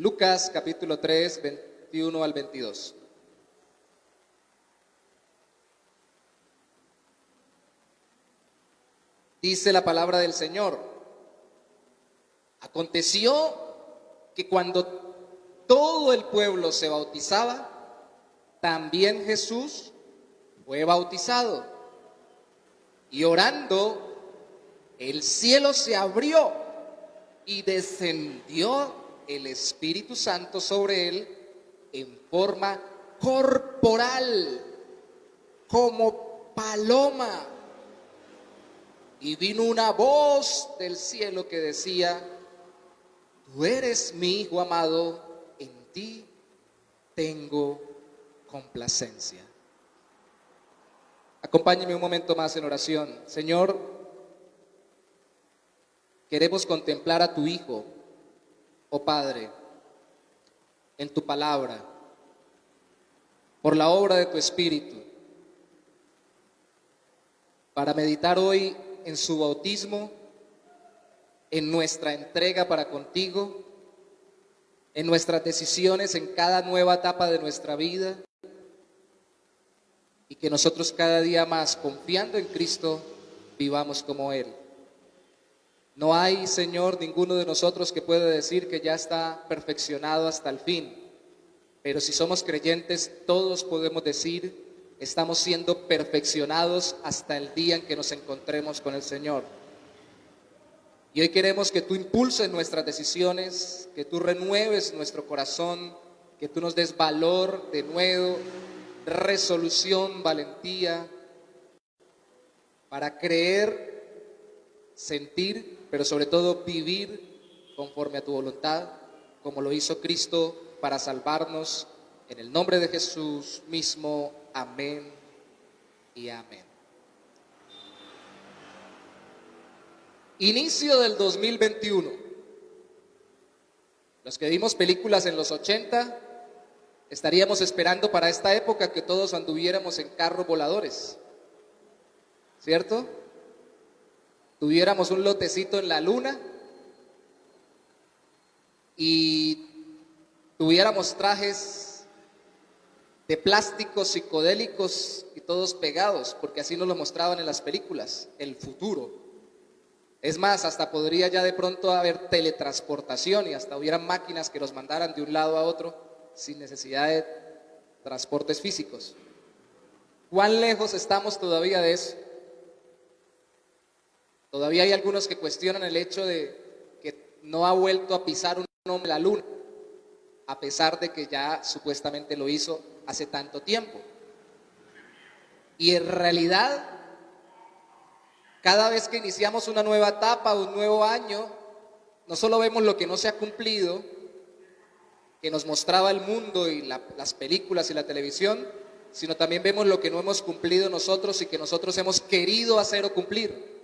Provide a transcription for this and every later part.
Lucas capítulo 3, 21 al 22. Dice la palabra del Señor: aconteció que cuando todo el pueblo se bautizaba, también Jesús fue bautizado. Y orando, el cielo se abrió y descendió el Espíritu Santo sobre él en forma corporal, como paloma. Y vino una voz del cielo que decía: tú eres mi Hijo amado, en ti tengo complacencia. Acompáñeme un momento más en oración. Señor, queremos contemplar a tu Hijo, oh Padre, en tu palabra, por la obra de tu Espíritu, para meditar hoy en su bautismo, en nuestra entrega para contigo, en nuestras decisiones en cada nueva etapa de nuestra vida, y que nosotros cada día más, confiando en Cristo, vivamos como Él. No hay, Señor, ninguno de nosotros que pueda decir que ya está perfeccionado hasta el fin, pero si somos creyentes, todos podemos decir: estamos siendo perfeccionados hasta el día en que nos encontremos con el Señor. Y hoy queremos que tú impulses nuestras decisiones, que tú renueves nuestro corazón, que tú nos des valor de nuevo, resolución, valentía, para creer, sentir, pero sobre todo vivir conforme a tu voluntad, como lo hizo Cristo para salvarnos. En el nombre de Jesús mismo, amén y amén. Inicio del 2021. Los que vimos películas en los 80, estaríamos esperando para esta época que todos anduviéramos en carros voladores, ¿cierto? Tuviéramos un lotecito en la luna y tuviéramos trajes de plástico psicodélicos y todos pegados, porque así nos lo mostraban en las películas, el futuro. Es más, hasta podría ya de pronto haber teletransportación y hasta hubieran máquinas que los mandaran de un lado a otro sin necesidad de transportes físicos. ¿Cuán lejos estamos todavía de eso? Todavía hay algunos que cuestionan el hecho de que no ha vuelto a pisar un hombre en la luna, a pesar de que ya supuestamente lo hizo hace tanto tiempo. Y en realidad, cada vez que iniciamos una nueva etapa, un nuevo año, no solo vemos lo que no se ha cumplido, que nos mostraba el mundo y las películas y la televisión, sino también vemos lo que no hemos cumplido nosotros y que nosotros hemos querido hacer o cumplir.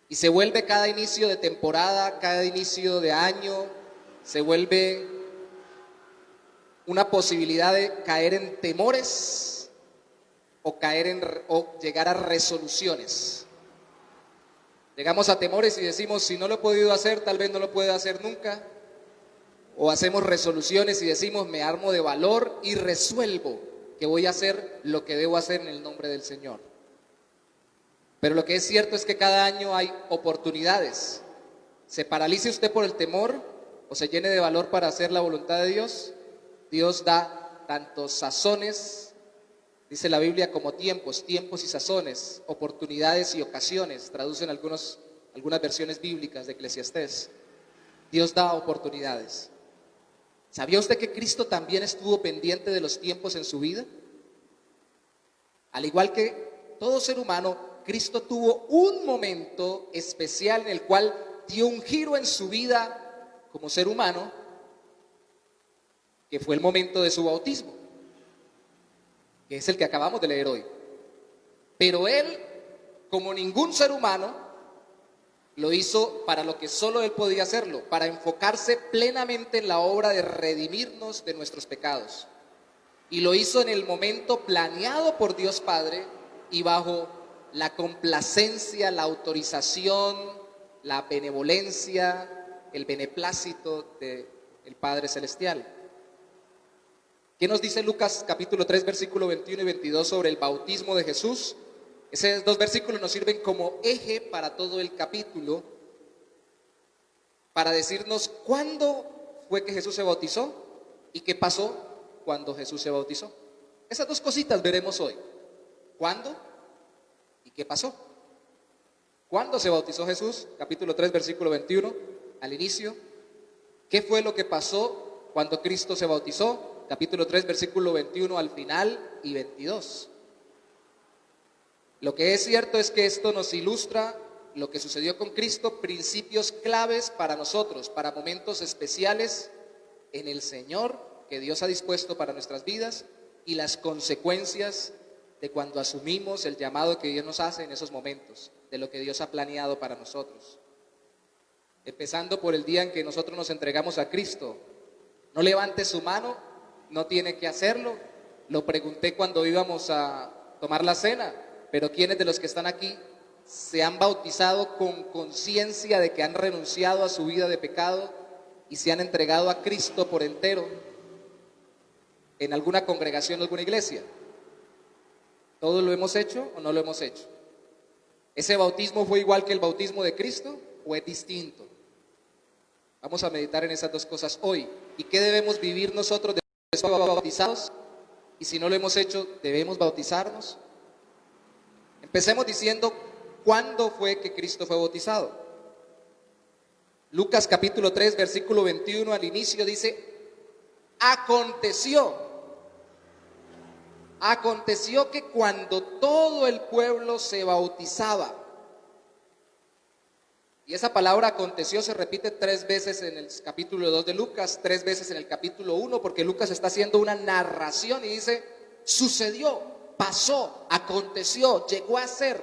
Y se vuelve cada inicio de temporada, cada inicio de año, se vuelve una posibilidad de caer en temores o llegar a resoluciones. Llegamos a temores y decimos: si no lo he podido hacer, tal vez no lo pueda hacer nunca. O hacemos resoluciones y decimos: me armo de valor y resuelvo que voy a hacer lo que debo hacer en el nombre del Señor. Pero lo que es cierto es que cada año hay oportunidades. Se paralice usted por el temor o se llene de valor para hacer la voluntad de Dios. Dios da tantos sazones, dice la Biblia, como tiempos y sazones, oportunidades y ocasiones, traducen algunas versiones bíblicas de Eclesiastés. Dios da oportunidades. ¿Sabía usted que Cristo también estuvo pendiente de los tiempos en su vida? Al igual que todo ser humano, Cristo tuvo un momento especial en el cual dio un giro en su vida como ser humano, que fue el momento de su bautismo, que es el que acabamos de leer hoy. Pero Él, como ningún ser humano, lo hizo para lo que solo Él podía hacerlo, para enfocarse plenamente en la obra de redimirnos de nuestros pecados. Y lo hizo en el momento planeado por Dios Padre y bajo la complacencia, la autorización, la benevolencia, el beneplácito de el Padre Celestial. ¿Qué nos dice Lucas capítulo 3, versículo 21 y 22 sobre el bautismo de Jesús? Esos dos versículos nos sirven como eje para todo el capítulo, para decirnos cuándo fue que Jesús se bautizó y qué pasó cuando Jesús se bautizó. Esas dos cositas veremos hoy. ¿Cuándo y qué pasó? ¿Cuándo se bautizó Jesús? Capítulo 3, versículo 21, al inicio. ¿Qué fue lo que pasó cuando Cristo se bautizó? Capítulo 3, versículo 21 al final y 22. Lo que es cierto es que esto nos ilustra lo que sucedió con Cristo, principios claves para nosotros, para momentos especiales en el Señor que Dios ha dispuesto para nuestras vidas y las consecuencias de cuando asumimos el llamado que Dios nos hace en esos momentos, de lo que Dios ha planeado para nosotros. Empezando por el día en que nosotros nos entregamos a Cristo. No levante su mano, no tiene que hacerlo. Lo pregunté cuando íbamos a tomar la cena, pero ¿quiénes de los que están aquí se han bautizado con conciencia de que han renunciado a su vida de pecado y se han entregado a Cristo por entero en alguna congregación, alguna iglesia? ¿Todos lo hemos hecho o no lo hemos hecho? ¿Ese bautismo fue igual que el bautismo de Cristo o es distinto? Vamos a meditar en esas dos cosas hoy. ¿Y qué debemos vivir nosotros después de bautizados? Y si no lo hemos hecho, ¿debemos bautizarnos? Empecemos diciendo, ¿cuándo fue que Cristo fue bautizado? Lucas capítulo 3, versículo 21 al inicio dice, aconteció que cuando todo el pueblo se bautizaba, y esa palabra aconteció se repite 3 veces en el capítulo 2 de Lucas, 3 veces en el capítulo 1, porque Lucas está haciendo una narración y dice, sucedió, pasó, aconteció, llegó a ser.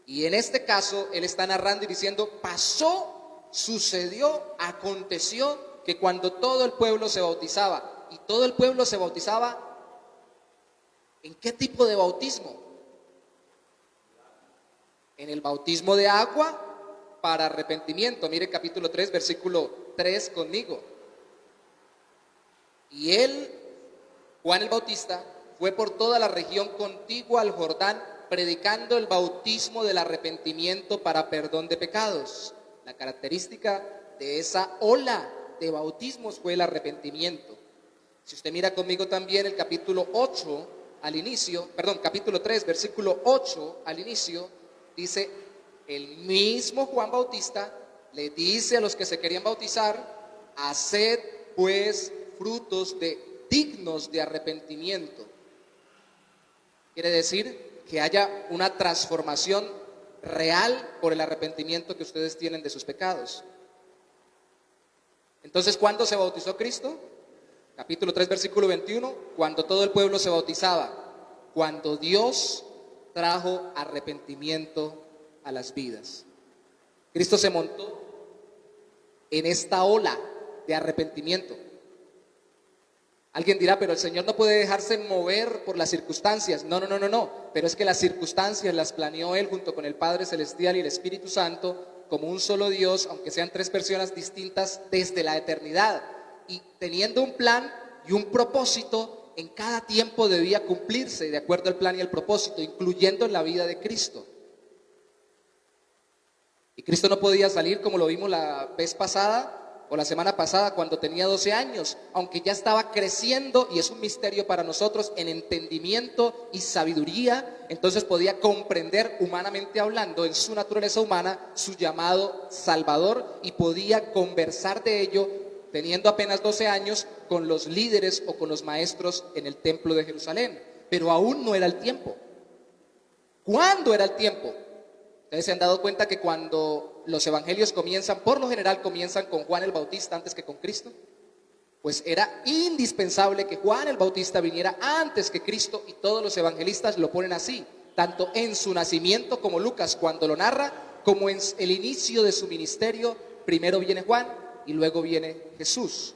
Y en este caso, él está narrando y diciendo, pasó, sucedió, aconteció, que cuando todo el pueblo se bautizaba, y todo el pueblo se bautizaba, ¿en qué tipo de bautismo? En el bautismo de agua para arrepentimiento. Mire capítulo 3, versículo 3 conmigo. Y él, Juan el Bautista, fue por toda la región contigua al Jordán, predicando el bautismo del arrepentimiento para perdón de pecados. La característica de esa ola de bautismos fue el arrepentimiento. Si usted mira conmigo también el capítulo 8 al inicio, capítulo 3, versículo 8 al inicio, dice, el mismo Juan Bautista le dice a los que se querían bautizar, haced pues frutos dignos de arrepentimiento. Quiere decir que haya una transformación real por el arrepentimiento que ustedes tienen de sus pecados. Entonces, ¿cuándo se bautizó Cristo? Capítulo 3, versículo 21, cuando todo el pueblo se bautizaba, cuando Dios trajo arrepentimiento a las vidas. Cristo se montó en esta ola de arrepentimiento. Alguien dirá, pero el Señor no puede dejarse mover por las circunstancias. No, pero es que las circunstancias las planeó Él junto con el Padre Celestial y el Espíritu Santo como un solo Dios, aunque sean 3 personas distintas desde la eternidad. Y teniendo un plan y un propósito, en cada tiempo debía cumplirse de acuerdo al plan y al propósito, incluyendo en la vida de Cristo. Y Cristo no podía salir como lo vimos la vez pasada o la semana pasada cuando tenía 12 años, aunque ya estaba creciendo, y es un misterio para nosotros, en entendimiento y sabiduría. Entonces podía comprender, humanamente hablando, en su naturaleza humana, su llamado Salvador, y podía conversar de ello teniendo apenas 12 años con los líderes o con los maestros en el templo de Jerusalén. Pero aún no era el tiempo. ¿Cuándo era el tiempo? Ustedes se han dado cuenta que cuando los evangelios comienzan, por lo general comienzan con Juan el Bautista antes que con Cristo. Pues era indispensable que Juan el Bautista viniera antes que Cristo, y todos los evangelistas lo ponen así, tanto en su nacimiento como Lucas cuando lo narra, como en el inicio de su ministerio. Primero viene Juan y luego viene Jesús.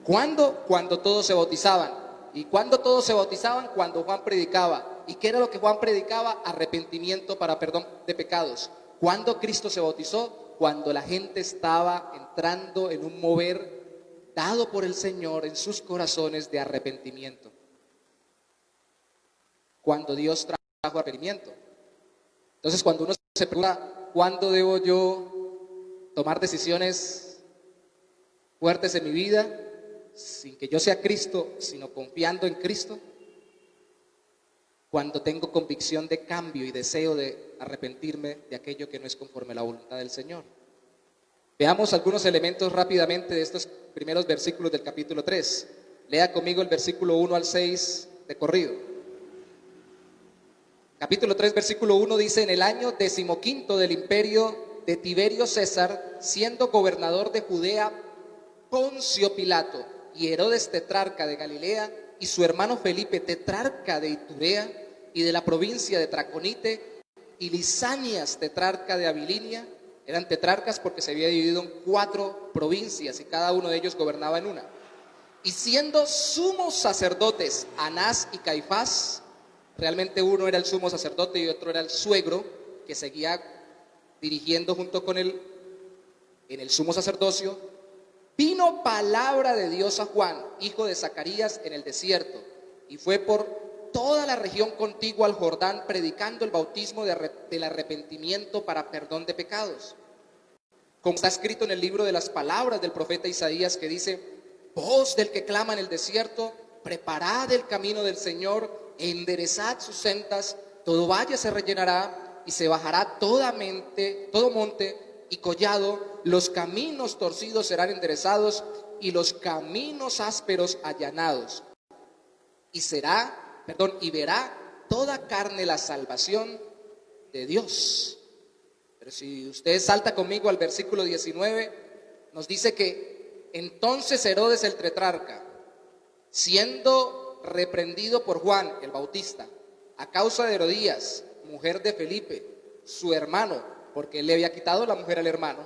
¿Cuándo? Cuando todos se bautizaban. ¿Y cuándo todos se bautizaban? Cuando Juan predicaba. ¿Y qué era lo que Juan predicaba? Arrepentimiento para perdón de pecados. ¿Cuándo Cristo se bautizó? cuando la gente estaba entrando en un mover dado por el Señor en sus corazones de arrepentimiento. Cuando Dios trajo arrepentimiento. Entonces, cuando uno se pregunta, ¿cuándo debo yo tomar decisiones fuertes en mi vida? Sin que yo sea Cristo, sino confiando en Cristo. Cuando tengo convicción de cambio y deseo de arrepentirme de aquello que no es conforme a la voluntad del Señor. Veamos algunos elementos rápidamente de estos primeros versículos del capítulo 3. Lea conmigo el versículo 1 al 6 de corrido. Capítulo 3, versículo 1 dice: en el año 15º del imperio de Tiberio César, siendo gobernador de Judea Poncio Pilato y Herodes tetrarca de Galilea, y su hermano Felipe tetrarca de Iturea y de la provincia de Traconite, y Lisanias tetrarca de Abilinia. Eran tetrarcas porque se había dividido en 4 provincias y cada uno de ellos gobernaba en una. Y siendo sumos sacerdotes Anás y Caifás, realmente uno era el sumo sacerdote y otro era el suegro que seguía dirigiendo junto con él en el sumo sacerdocio, vino palabra de Dios a Juan, hijo de Zacarías, en el desierto, y fue por toda la región contigua al Jordán, predicando el bautismo del arrepentimiento para perdón de pecados. Como está escrito en el libro de las palabras del profeta Isaías, que dice: voz del que clama en el desierto, preparad el camino del Señor, enderezad sus sendas, todo valle se rellenará y se bajará todo monte y collado, los caminos torcidos serán enderezados y los caminos ásperos allanados. Y verá toda carne la salvación de Dios. Pero si usted salta conmigo al versículo 19, nos dice que entonces Herodes el tetrarca, siendo reprendido por Juan el Bautista, a causa de Herodías, mujer de Felipe, su hermano, porque él le había quitado la mujer al hermano,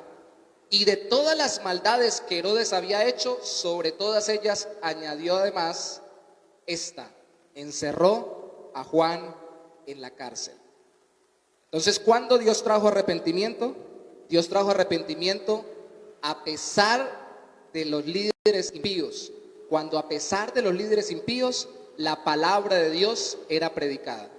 y de todas las maldades que Herodes había hecho, sobre todas ellas añadió además esta: encerró a Juan en la cárcel. Entonces, ¿cuándo Dios trajo arrepentimiento? Dios trajo arrepentimiento a pesar de los líderes impíos. Cuando a pesar de los líderes impíos, la palabra de Dios era predicada.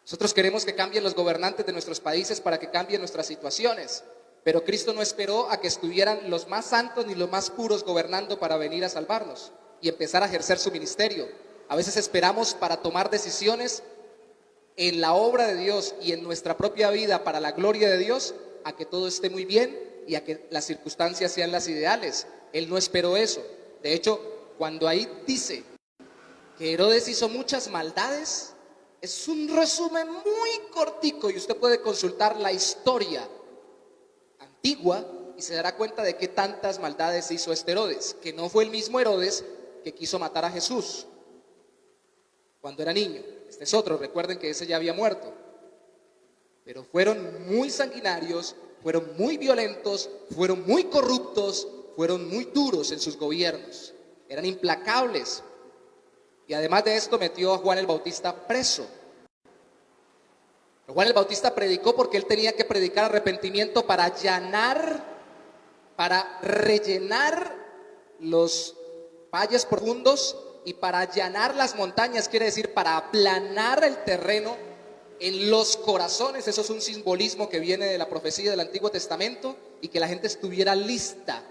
Nosotros queremos que cambien los gobernantes de nuestros países para que cambien nuestras situaciones, pero Cristo no esperó a que estuvieran los más santos ni los más puros gobernando para venir a salvarnos y empezar a ejercer su ministerio. A veces esperamos para tomar decisiones en la obra de Dios y en nuestra propia vida para la gloria de Dios, a que todo esté muy bien y a que las circunstancias sean las ideales. Él no esperó eso. De hecho, cuando ahí dice que Herodes hizo muchas maldades, es un resumen muy cortico y usted puede consultar la historia antigua y se dará cuenta de qué tantas maldades hizo este Herodes, que no fue el mismo Herodes que quiso matar a Jesús cuando era niño. Este es otro, recuerden que ese ya había muerto. Pero fueron muy sanguinarios, fueron muy violentos, fueron muy corruptos, fueron muy duros en sus gobiernos, eran implacables. Y además de esto metió a Juan el Bautista preso. Juan el Bautista predicó porque él tenía que predicar arrepentimiento para rellenar los valles profundos y para allanar las montañas, quiere decir para aplanar el terreno en los corazones. Eso es un simbolismo que viene de la profecía del Antiguo Testamento, y que la gente estuviera lista,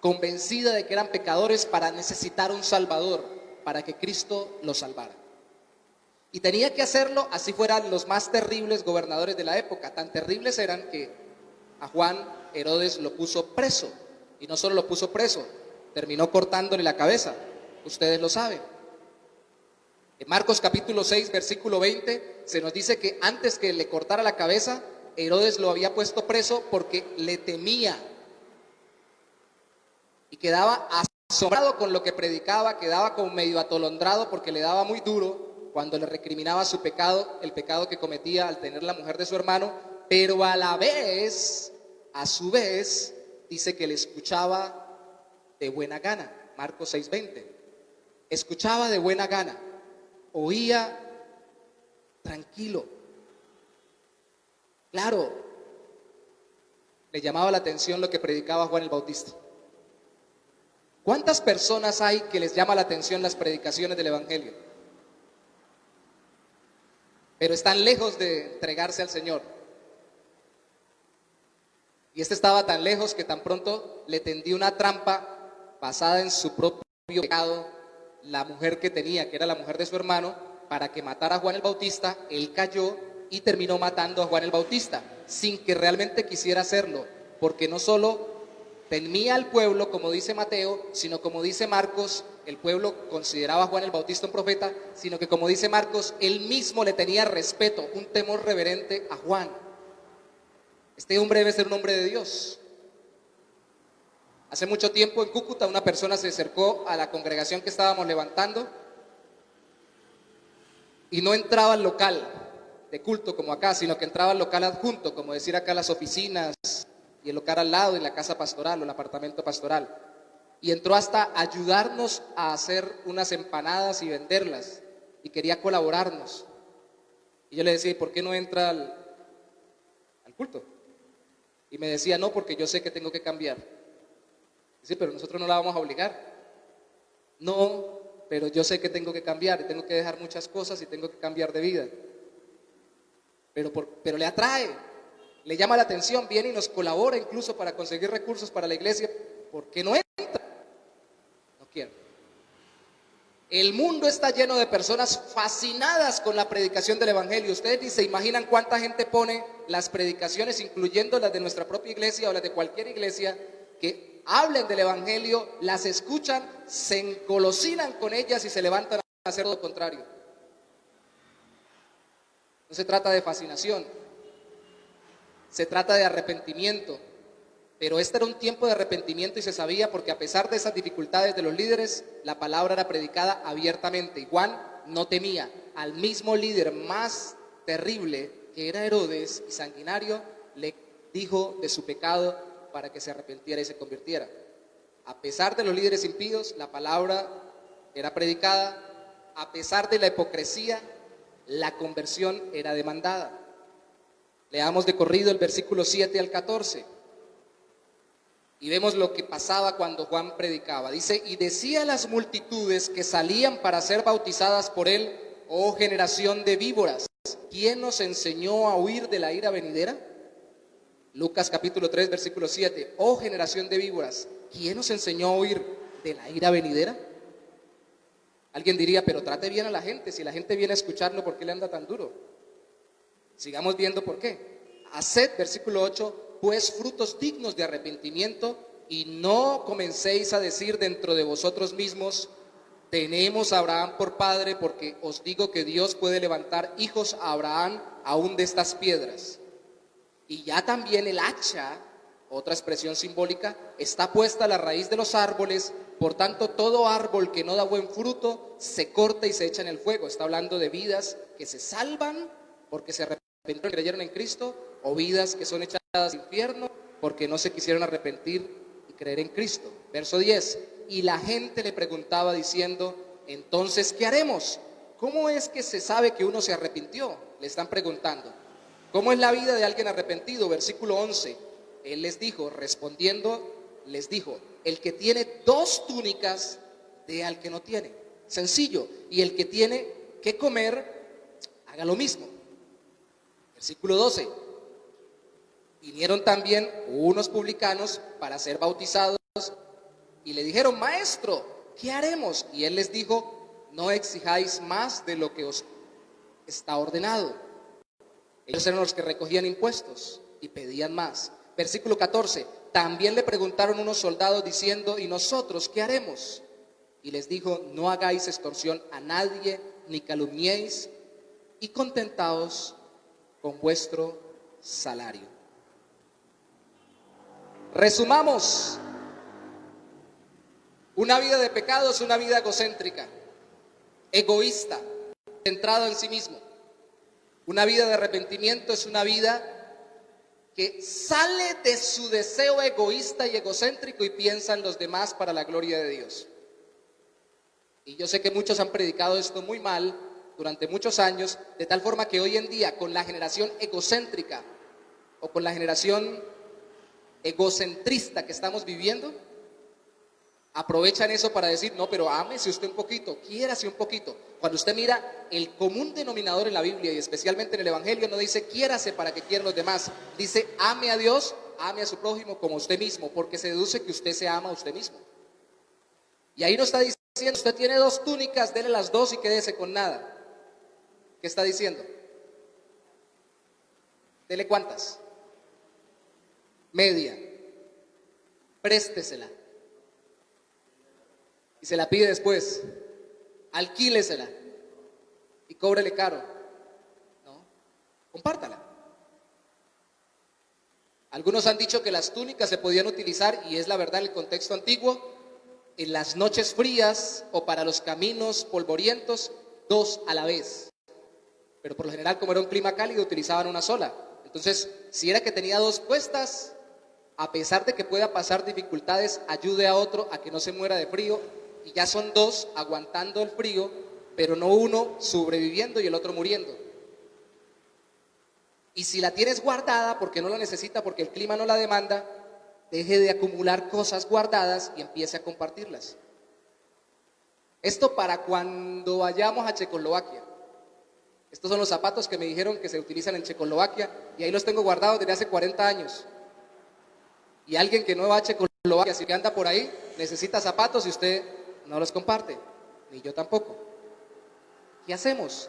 convencida de que eran pecadores para necesitar un Salvador, para que Cristo los salvara. Y tenía que hacerlo así fueran los más terribles gobernadores de la época. Tan terribles eran que a Juan Herodes lo puso preso. Y no solo lo puso preso, terminó cortándole la cabeza. Ustedes lo saben. En Marcos capítulo 6, versículo 20, se nos dice que antes que le cortara la cabeza, Herodes lo había puesto preso porque le temía. Y quedaba asombrado con lo que predicaba, quedaba como medio atolondrado porque le daba muy duro cuando le recriminaba su pecado, el pecado que cometía al tener la mujer de su hermano, pero a su vez, dice que le escuchaba de buena gana. Marcos 6:20. Escuchaba de buena gana, oía tranquilo. Claro, le llamaba la atención lo que predicaba Juan el Bautista. ¿Cuántas personas hay que les llama la atención las predicaciones del Evangelio? Pero están lejos de entregarse al Señor. Y este estaba tan lejos que tan pronto le tendió una trampa basada en su propio pecado, la mujer que tenía, que era la mujer de su hermano, para que matara a Juan el Bautista. Él cayó y terminó matando a Juan el Bautista, sin que realmente quisiera hacerlo, porque no solo temía al pueblo, como dice Mateo, sino como dice Marcos, el pueblo consideraba a Juan el Bautista un profeta, sino que como dice Marcos, él mismo le tenía respeto, un temor reverente a Juan. Este hombre debe ser un hombre de Dios. Hace mucho tiempo en Cúcuta una persona se acercó a la congregación que estábamos levantando y no entraba al local de culto como acá, sino que entraba al local adjunto, como decir acá las oficinas y el local al lado, en la casa pastoral o el apartamento pastoral. Y entró hasta ayudarnos a hacer unas empanadas y venderlas, y quería colaborarnos. Y yo le decía, ¿y por qué no entra al culto? Y me decía, no, porque yo sé que tengo que cambiar. Dice, pero nosotros no la vamos a obligar. No, pero yo sé que tengo que cambiar, y tengo que dejar muchas cosas y tengo que cambiar de vida. Pero le atrae, le llama la atención, viene y nos colabora incluso para conseguir recursos para la iglesia. ¿Por qué no entra? No quiero. El mundo está lleno de personas fascinadas con la predicación del Evangelio. Ustedes ni se imaginan cuánta gente pone las predicaciones, incluyendo las de nuestra propia iglesia o las de cualquier iglesia, que hablen del Evangelio, las escuchan, se engolosinan con ellas y se levantan a hacer lo contrario. No se trata de fascinación, se trata de arrepentimiento. Pero este era un tiempo de arrepentimiento y se sabía, porque a pesar de esas dificultades de los líderes, la palabra era predicada abiertamente. Y Juan no temía. Al mismo líder más terrible, que era Herodes y sanguinario, le dijo de su pecado para que se arrepintiera y se convirtiera. A pesar de los líderes impíos, la palabra era predicada. A pesar de la hipocresía, la conversión era demandada. Leamos de corrido el versículo 7 al 14. Y vemos lo que pasaba cuando Juan predicaba. Dice, y decía a las multitudes que salían para ser bautizadas por él, oh generación de víboras, ¿quién nos enseñó a huir de la ira venidera? Lucas capítulo 3, versículo 7, oh generación de víboras, ¿quién nos enseñó a huir de la ira venidera? Alguien diría, pero trate bien a la gente, si la gente viene a escucharlo, ¿por qué le anda tan duro? Sigamos viendo por qué. Haced, versículo 8, pues frutos dignos de arrepentimiento, y no comencéis a decir dentro de vosotros mismos, tenemos a Abraham por padre, porque os digo que Dios puede levantar hijos a Abraham aún de estas piedras. Y ya también el hacha, otra expresión simbólica, está puesta a la raíz de los árboles, por tanto todo árbol que no da buen fruto se corta y se echa en el fuego. Está hablando de vidas que se salvan porque se arrepintieron y creyeron en Cristo, o vidas que son echadas al infierno porque no se quisieron arrepentir y creer en Cristo. Verso 10, y la gente le preguntaba diciendo, entonces, ¿qué haremos? ¿Cómo es que se sabe que uno se arrepintió? Le están preguntando. ¿Cómo es la vida de alguien arrepentido? Versículo 11, él les dijo, respondiendo, les dijo, el que tiene 2 túnicas, dé al que no tiene. Sencillo. Y el que tiene que comer, haga lo mismo. Versículo 12, vinieron también unos publicanos para ser bautizados y le dijeron, maestro, ¿qué haremos? Y él les dijo, no exijáis más de lo que os está ordenado. Ellos eran los que recogían impuestos y pedían más. Versículo 14, también le preguntaron unos soldados diciendo, ¿y nosotros qué haremos? Y les dijo, no hagáis extorsión a nadie, ni calumniéis, y contentaos con vuestro salario. Resumamos, una vida de pecado es una vida egocéntrica, egoísta, centrada en sí mismo. Una vida de arrepentimiento es una vida que sale de su deseo egoísta y egocéntrico y piensa en los demás para la gloria de Dios. Y yo sé que muchos han predicado esto muy mal durante muchos años, de tal forma que hoy en día con la generación egocéntrica o con la generación egocentrista que estamos viviendo, aprovechan eso para decir, no, pero ámese usted un poquito, quiérase un poquito. Cuando usted mira el común denominador en la Biblia y especialmente en el Evangelio, no dice quiérase para que quieran los demás, dice ame a Dios, ame a su prójimo como usted mismo, porque se deduce que usted se ama a usted mismo. Y ahí no está diciendo, usted tiene 2 túnicas, dele las 2 y quédese con nada. ¿Qué está diciendo? Dele cuántas. Media. Préstesela. Y se la pide después. Alquílesela. Y cóbrele caro. ¿No? Compártala. Algunos han dicho que las túnicas se podían utilizar, y es la verdad en el contexto antiguo, en las noches frías o para los caminos polvorientos, 2 a la vez. Pero por lo general, como era un clima cálido, utilizaban una sola. Entonces, si era que tenía 2 puestas, a pesar de que pueda pasar dificultades, ayude a otro a que no se muera de frío, y ya son 2 aguantando el frío, pero no uno sobreviviendo y el otro muriendo. Y si la tienes guardada porque no la necesita, porque el clima no la demanda, deje de acumular cosas guardadas y empiece a compartirlas. Esto para cuando vayamos a Checoslovaquia. Estos son los zapatos que me dijeron que se utilizan en Checoslovaquia, y ahí los tengo guardados desde hace 40 años. Y alguien que no va a Checoslovaquia, si que anda por ahí, necesita zapatos y usted no los comparte, ni yo tampoco. ¿Qué hacemos?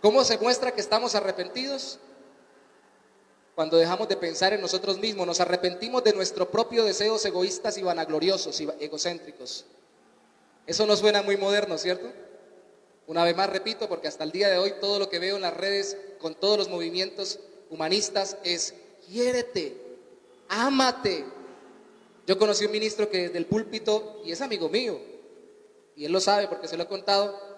¿Cómo se muestra que estamos arrepentidos? Cuando dejamos de pensar en nosotros mismos, nos arrepentimos de nuestros propios deseos egoístas y vanagloriosos y egocéntricos. Eso no suena muy moderno, ¿cierto? Una vez más repito, porque hasta el día de hoy todo lo que veo en las redes con todos los movimientos humanistas es quiérete, ámate. Yo conocí un ministro que desde el púlpito, y es amigo mío, y él lo sabe porque se lo he contado,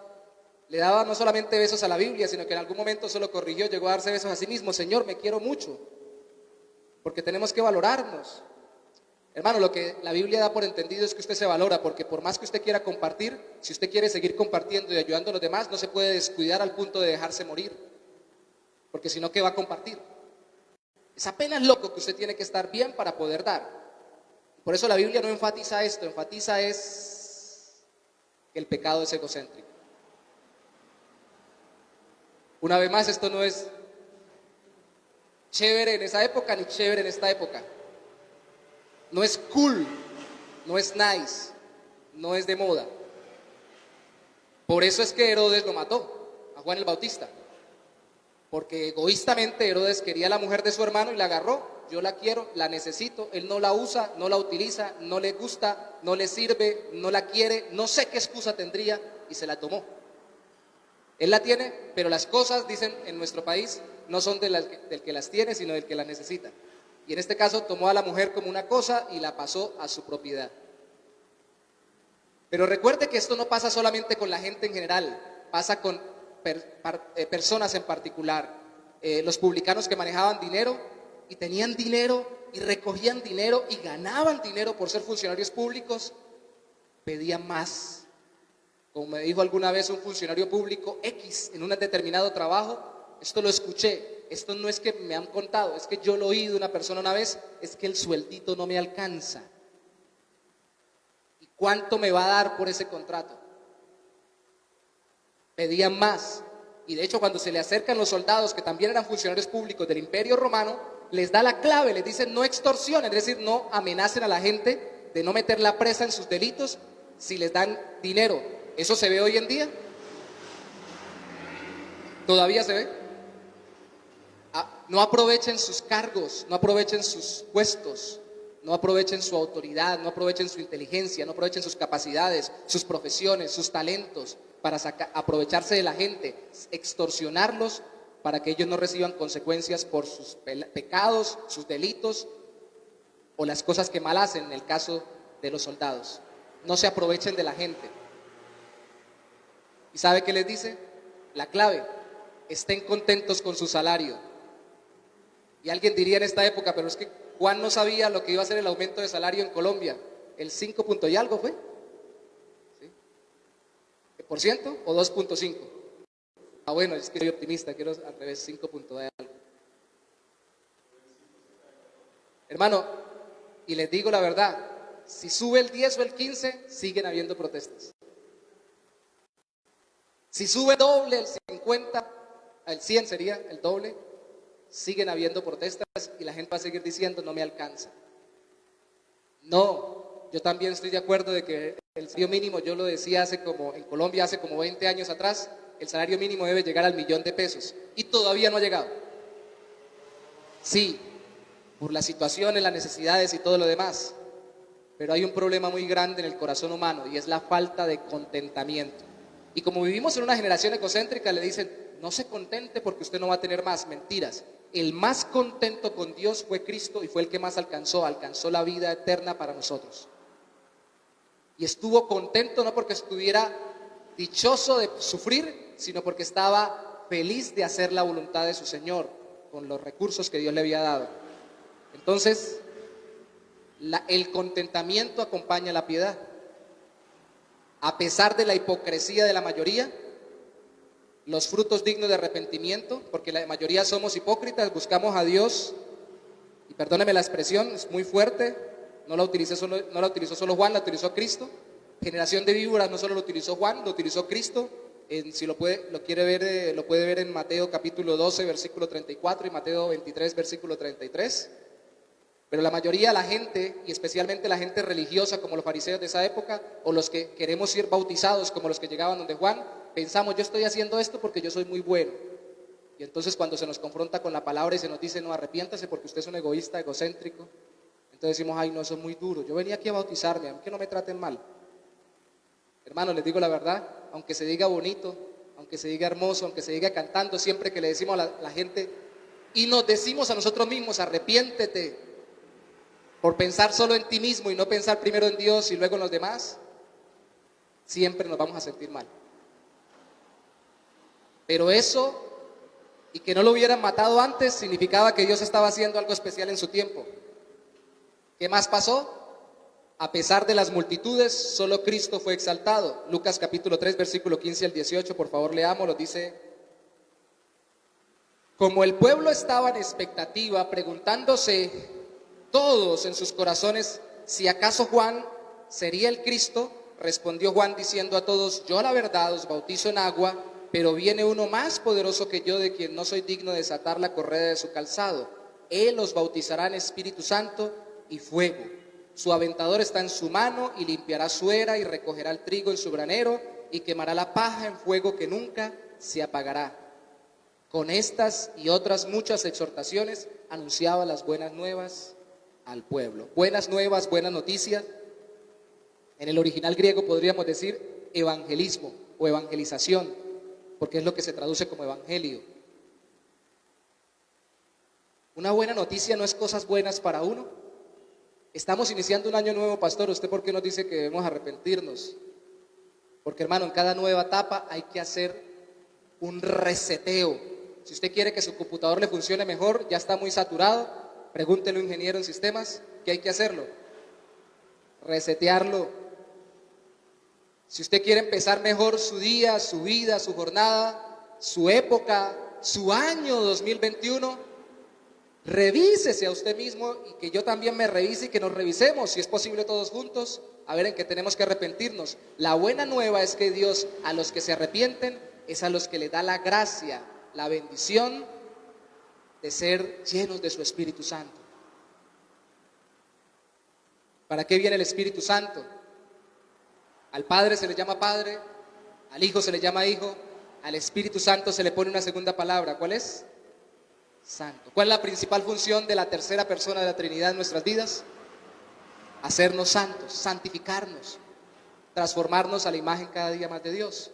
le daba no solamente besos a la Biblia, sino que en algún momento se lo corrigió, llegó a darse besos a sí mismo. Señor, me quiero mucho, porque tenemos que valorarnos. Hermano, lo que la Biblia da por entendido es que usted se valora, porque por más que usted quiera compartir, si usted quiere seguir compartiendo y ayudando a los demás, no se puede descuidar al punto de dejarse morir, porque si no, ¿qué va a compartir? Es apenas loco que usted tiene que estar bien para poder dar. Por eso la Biblia no enfatiza esto, enfatiza es que el pecado es egocéntrico. Una vez más, esto no es chévere en esa época ni chévere en esta época. No es cool, no es nice, no es de moda. Por eso es que Herodes lo mató, a Juan el Bautista. Porque egoístamente Herodes quería a la mujer de su hermano y la agarró. Yo la quiero, la necesito, él no la usa, no la utiliza, no le gusta, no le sirve, no la quiere, no sé qué excusa tendría, y se la tomó. Él la tiene, pero las cosas, dicen en nuestro país, no son del que las tiene, sino del que las necesita. Y en este caso tomó a la mujer como una cosa y la pasó a su propiedad. Pero recuerde que esto no pasa solamente con la gente en general, pasa con personas en particular. Los publicanos que manejaban dinero y tenían dinero y recogían dinero y ganaban dinero por ser funcionarios públicos, pedían más. Como me dijo alguna vez un funcionario público X en un determinado trabajo, esto lo escuché, esto no es que me han contado, es que yo lo oí de una persona una vez, es que el sueldito no me alcanza. ¿Y cuánto me va a dar por ese contrato? Pedían más. Y de hecho, cuando se le acercan los soldados, que también eran funcionarios públicos del Imperio Romano, les da la clave, les dicen no extorsionen, es decir, no amenacen a la gente de no meterla presa en sus delitos si les dan dinero. ¿Eso se ve hoy en día? ¿Todavía se ve? No aprovechen sus cargos, no aprovechen sus puestos, no aprovechen su autoridad, no aprovechen su inteligencia, no aprovechen sus capacidades, sus profesiones, sus talentos para aprovecharse de la gente, extorsionarlos para que ellos no reciban consecuencias por sus pecados, sus delitos o las cosas que mal hacen en el caso de los soldados. No se aprovechen de la gente. ¿Y sabe qué les dice? La clave, estén contentos con su salario. Y alguien diría en esta época, pero es que Juan no sabía lo que iba a ser el aumento de salario en Colombia. El 5 punto y algo fue. ¿Sí? ¿Por ciento o 2.5? Ah, bueno, es que soy optimista, quiero al revés, 5 punto de algo. Hermano, Y les digo la verdad, si sube el 10 o el 15, siguen habiendo protestas. Si sube el doble, el 50, el 100 sería el doble, siguen habiendo protestas y la gente va a seguir diciendo no me alcanza. No, yo también estoy de acuerdo de que el salario mínimo, yo lo decía en Colombia hace como 20 años atrás, el salario mínimo debe llegar al 1.000.000 de pesos y todavía no ha llegado. Sí, por las situaciones, las necesidades y todo lo demás, pero hay un problema muy grande en el corazón humano y es la falta de contentamiento. Y como vivimos en una generación egocéntrica, le dicen, no se contente porque usted no va a tener más. Mentiras. El más contento con Dios fue Cristo y fue el que más alcanzó la vida eterna para nosotros. Y estuvo contento no porque estuviera dichoso de sufrir, sino porque estaba feliz de hacer la voluntad de su Señor con los recursos que Dios le había dado. Entonces, el contentamiento acompaña la piedad. A pesar de la hipocresía de la mayoría, los frutos dignos de arrepentimiento, porque la mayoría somos hipócritas, buscamos a Dios, y perdóneme la expresión, es muy fuerte, no la utilizó solo Juan, la utilizó Cristo. Generación de víboras no solo lo utilizó Juan, lo utilizó Cristo. Si lo quiere ver, lo puede ver en Mateo capítulo 12, versículo 34 y Mateo 23, versículo 33. Pero la mayoría de la gente, y especialmente la gente religiosa como los fariseos de esa época, o los que queremos ser bautizados como los que llegaban donde Juan, pensamos, yo estoy haciendo esto porque yo soy muy bueno. Y entonces cuando se nos confronta con la palabra y se nos dice, no, arrepiéntase porque usted es un egoísta, egocéntrico, entonces decimos, ay no, eso es muy duro, yo venía aquí a bautizarme, aunque no me traten mal. Hermanos, les digo la verdad, aunque se diga bonito, aunque se diga hermoso, aunque se diga cantando, siempre que le decimos a la gente, y nos decimos a nosotros mismos, arrepiéntete, por pensar solo en ti mismo y no pensar primero en Dios y luego en los demás, siempre nos vamos a sentir mal. Pero eso, y que no lo hubieran matado antes, significaba que Dios estaba haciendo algo especial en su tiempo. ¿Qué más pasó? A pesar de las multitudes, solo Cristo fue exaltado. Lucas capítulo 3, versículo 15 al 18, por favor leámoslo, dice: como el pueblo estaba en expectativa, preguntándose todos en sus corazones si acaso Juan sería el Cristo, respondió Juan diciendo a todos, yo la verdad os bautizo en agua, pero viene uno más poderoso que yo, de quien no soy digno de desatar la correa de su calzado. Él os bautizará en Espíritu Santo y fuego. Su aventador está en su mano y limpiará su era y recogerá el trigo en su granero y quemará la paja en fuego que nunca se apagará. Con estas y otras muchas exhortaciones anunciaba las buenas nuevas al pueblo. Buenas nuevas, buenas noticias. En el original griego podríamos decir evangelismo o evangelización, porque es lo que se traduce como evangelio. Una buena noticia no es cosas buenas para uno. Estamos iniciando un año nuevo, pastor. ¿Usted por qué nos dice que debemos arrepentirnos? Porque, hermano, en cada nueva etapa hay que hacer un reseteo. Si usted quiere que su computador le funcione mejor, ya está muy saturado, pregúntele a un ingeniero en sistemas que hay que hacerlo, resetearlo. Si usted quiere empezar mejor su día, su vida, su jornada, su época, su año 2021, revísese a usted mismo y que yo también me revise y que nos revisemos, si es posible todos juntos, a ver en qué tenemos que arrepentirnos. La buena nueva es que Dios a los que se arrepienten es a los que le da la gracia, la bendición de ser llenos de su Espíritu Santo. ¿Para qué viene el Espíritu Santo? Al Padre se le llama Padre, al Hijo se le llama Hijo, al Espíritu Santo se le pone una segunda palabra. ¿Cuál es? Santo. ¿Cuál es la principal función de la tercera persona de la Trinidad en nuestras vidas? Hacernos santos, santificarnos, transformarnos a la imagen cada día más de Dios.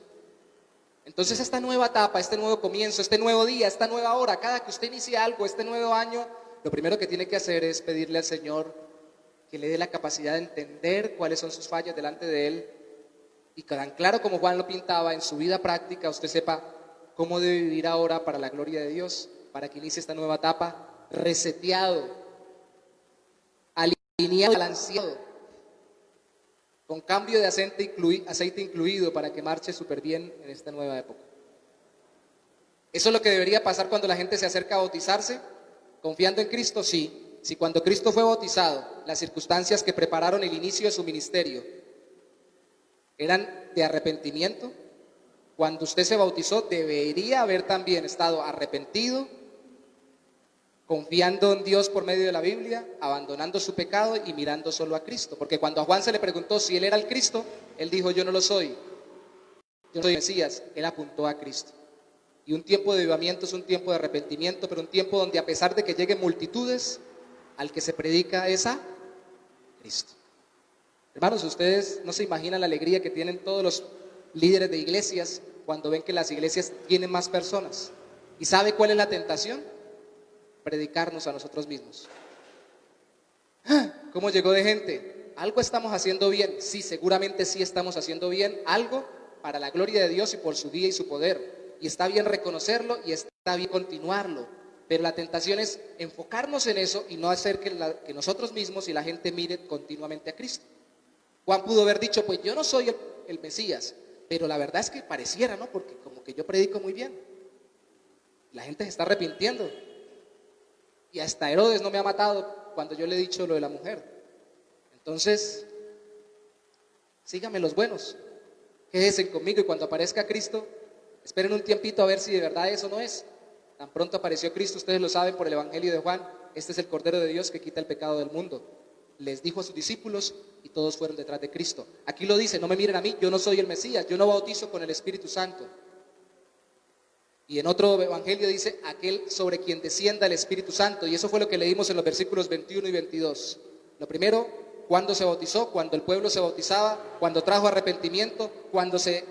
Entonces esta nueva etapa, este nuevo comienzo, este nuevo día, esta nueva hora, cada que usted inicie algo, este nuevo año, lo primero que tiene que hacer es pedirle al Señor que le dé la capacidad de entender cuáles son sus fallas delante de Él y que tan claro como Juan lo pintaba en su vida práctica, usted sepa cómo debe vivir ahora para la gloria de Dios, para que inicie esta nueva etapa reseteado, alineado, balanceado, con cambio de aceite incluido para que marche súper bien en esta nueva época. Eso es lo que debería pasar cuando la gente se acerca a bautizarse, confiando en Cristo, sí, si cuando Cristo fue bautizado, las circunstancias que prepararon el inicio de su ministerio eran de arrepentimiento, cuando usted se bautizó debería haber también estado arrepentido, confiando en Dios por medio de la Biblia, abandonando su pecado y mirando solo a Cristo. Porque cuando a Juan se le preguntó si él era el Cristo, él dijo: yo no lo soy, yo no soy el Mesías. Él apuntó a Cristo. Y un tiempo de avivamiento es un tiempo de arrepentimiento, pero un tiempo donde, a pesar de que lleguen multitudes, al que se predica es a Cristo. Hermanos, ustedes no se imaginan la alegría que tienen todos los líderes de iglesias cuando ven que las iglesias tienen más personas. ¿Y sabe cuál es la tentación? Predicarnos a nosotros mismos. ¿Cómo llegó de gente? Algo estamos haciendo bien. Sí, seguramente sí estamos haciendo bien algo para la gloria de Dios y por su día y su poder. Y está bien reconocerlo y está bien continuarlo. Pero la tentación es enfocarnos en eso y no hacer que nosotros mismos y la gente mire continuamente a Cristo. Juan pudo haber dicho: pues yo no soy el Mesías, pero la verdad es que pareciera, ¿no? Porque como que yo predico muy bien. La gente se está arrepintiendo. Y hasta Herodes no me ha matado cuando yo le he dicho lo de la mujer. Entonces, síganme los buenos, quédense conmigo, y cuando aparezca Cristo, esperen un tiempito a ver si de verdad eso no es. Tan pronto apareció Cristo, ustedes lo saben por el Evangelio de Juan: este es el Cordero de Dios que quita el pecado del mundo. Les dijo a sus discípulos y todos fueron detrás de Cristo. Aquí lo dice: no me miren a mí, yo no soy el Mesías, yo no bautizo con el Espíritu Santo. Y en otro evangelio dice: aquel sobre quien descienda el Espíritu Santo. Y eso fue lo que leímos en los versículos 21 y 22. Lo primero, ¿cuándo se bautizó? Cuando el pueblo se bautizaba, cuando trajo arrepentimiento, cuando se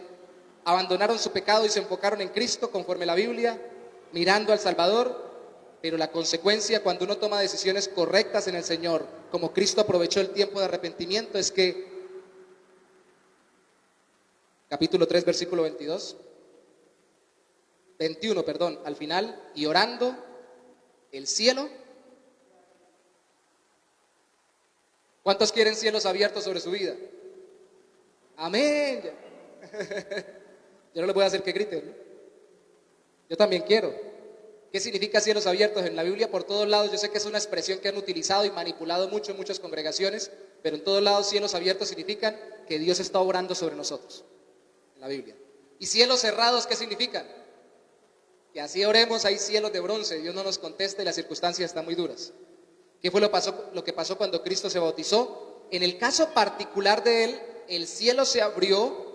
abandonaron su pecado y se enfocaron en Cristo, conforme la Biblia, mirando al Salvador. Pero la consecuencia, cuando uno toma decisiones correctas en el Señor, como Cristo aprovechó el tiempo de arrepentimiento, es que, capítulo 3, versículo 21, al final: y orando, el cielo. ¿Cuántos quieren cielos abiertos sobre su vida? Amén. Yo no les voy a hacer que griten, ¿no? Yo también quiero. ¿Qué significa cielos abiertos? En la Biblia, por todos lados, yo sé que es una expresión que han utilizado y manipulado mucho en muchas congregaciones, pero en todos lados cielos abiertos significan que Dios está obrando sobre nosotros, en la Biblia. ¿Y cielos cerrados qué significan? Que así oremos, hay cielos de bronce, Dios no nos contesta y las circunstancias están muy duras. ¿Qué fue lo que pasó cuando Cristo se bautizó? En el caso particular de él, el cielo se abrió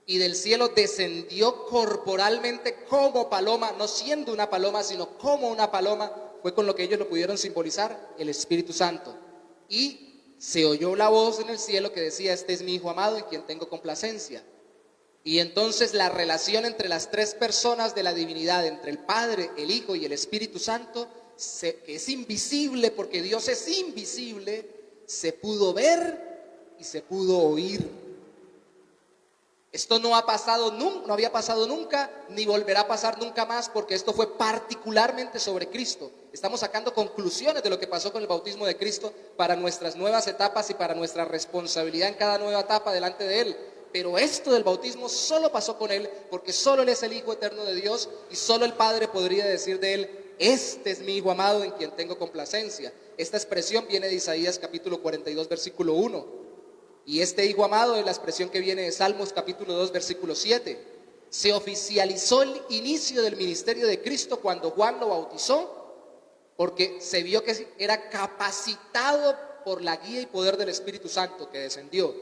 y del cielo descendió corporalmente como paloma, no siendo una paloma, sino como una paloma. Fue con lo que ellos lo pudieron simbolizar, el Espíritu Santo. Y se oyó la voz en el cielo que decía: este es mi Hijo amado en quien tengo complacencia. Y entonces la relación entre las tres personas de la divinidad, entre el Padre, el Hijo y el Espíritu Santo, que es invisible porque Dios es invisible, se pudo ver y se pudo oír. Esto no había pasado nunca, ni volverá a pasar nunca más, porque esto fue particularmente sobre Cristo. Estamos sacando conclusiones de lo que pasó con el bautismo de Cristo para nuestras nuevas etapas y para nuestra responsabilidad en cada nueva etapa delante de Él. Pero esto del bautismo solo pasó con Él, porque solo Él es el Hijo eterno de Dios y solo el Padre podría decir de Él: este es mi Hijo amado en quien tengo complacencia. Esta expresión viene de Isaías capítulo 42, versículo 1. Y este Hijo amado es la expresión que viene de Salmos capítulo 2, versículo 7. Se oficializó el inicio del ministerio de Cristo cuando Juan lo bautizó, porque se vio que era capacitado por la guía y poder del Espíritu Santo que descendió.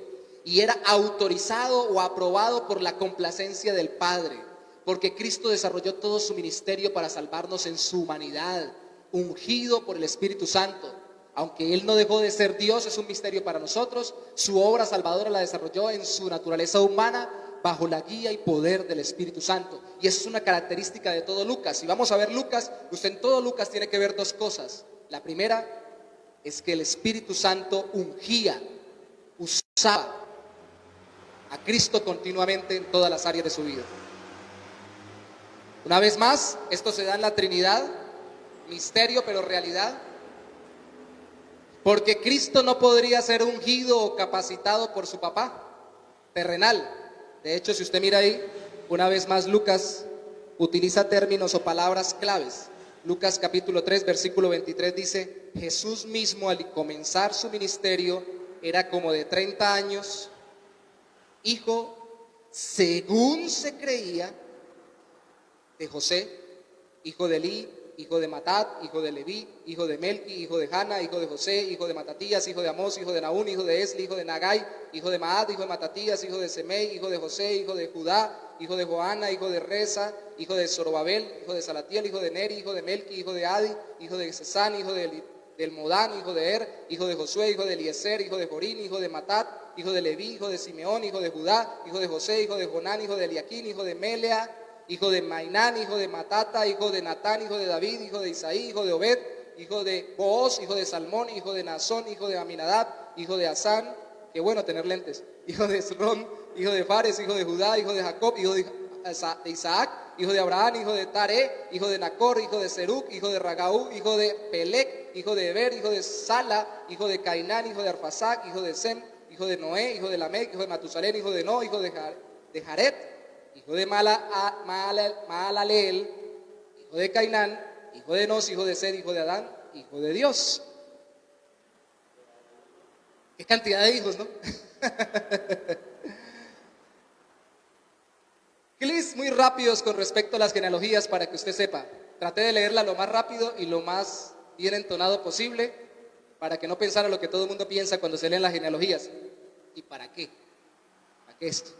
Y era autorizado o aprobado por la complacencia del Padre, porque Cristo desarrolló todo su ministerio para salvarnos en su humanidad, ungido por el Espíritu Santo. Aunque Él no dejó de ser Dios, es un misterio para nosotros. Su obra salvadora la desarrolló en su naturaleza humana, bajo la guía y poder del Espíritu Santo. Y eso es una característica de todo Lucas. Si vamos a ver Lucas, usted en todo Lucas tiene que ver dos cosas. La primera es que el Espíritu Santo ungía, usaba a Cristo continuamente en todas las áreas de su vida. Una vez más, esto se da en la Trinidad, misterio pero realidad, porque Cristo no podría ser ungido o capacitado por su papá terrenal. De hecho, si usted mira ahí, una vez más Lucas utiliza términos o palabras claves. Lucas capítulo 3, versículo 23 dice, Jesús mismo al comenzar su ministerio era como de 30 años, hijo, según se creía, de José, hijo de Elí, hijo de Matat, hijo de Leví, hijo de Melqui, hijo de Jana, hijo de José, hijo de Matatías, hijo de Amós, hijo de Naún, hijo de Esli, hijo de Nagai, hijo de Maat, hijo de Matatías, hijo de Semei, hijo de José, hijo de Judá, hijo de Joana, hijo de Reza, hijo de Zorobabel, hijo de Salatiel, hijo de Neri, hijo de Melqui, hijo de Adi, hijo de Sesán, hijo del Modán, hijo de Er, hijo de Josué, hijo de Eliezer, hijo de Jorín, hijo de Matat, hijo de Leví, hijo de Simeón, hijo de Judá, hijo de José, hijo de Jonán, hijo de Eliaquín, hijo de Melea, hijo de Mainán, hijo de Matata, hijo de Natán, hijo de David, hijo de Isaí, hijo de Obed, hijo de Booz, hijo de Salmón, hijo de Nazón, hijo de Aminadab, hijo de Asán, qué bueno tener lentes, hijo de Esrón, hijo de Fares, hijo de Judá, hijo de Jacob, hijo de Isaac, hijo de Abraham, hijo de Tare, hijo de Nacor, hijo de Serug, hijo de Ragaú, hijo de Pelec, hijo de Eber, hijo de Sala, hijo de Cainán, hijo de Arfasac, hijo de Sem, hijo de Noé, hijo de Lamec, hijo de Matusalén, hijo de No, hijo de Jared, hijo de Maalaleel, hijo de Cainán, hijo de Enos, hijo de Sed, hijo de Adán, hijo de Dios. Qué cantidad de hijos, ¿no? Clics muy rápidos con respecto a las genealogías para que usted sepa. Traté de leerla lo más rápido y lo más bien entonado posible para que no pensara lo que todo el mundo piensa cuando se leen las genealogías. ¿Y para qué? ¿Para qué esto?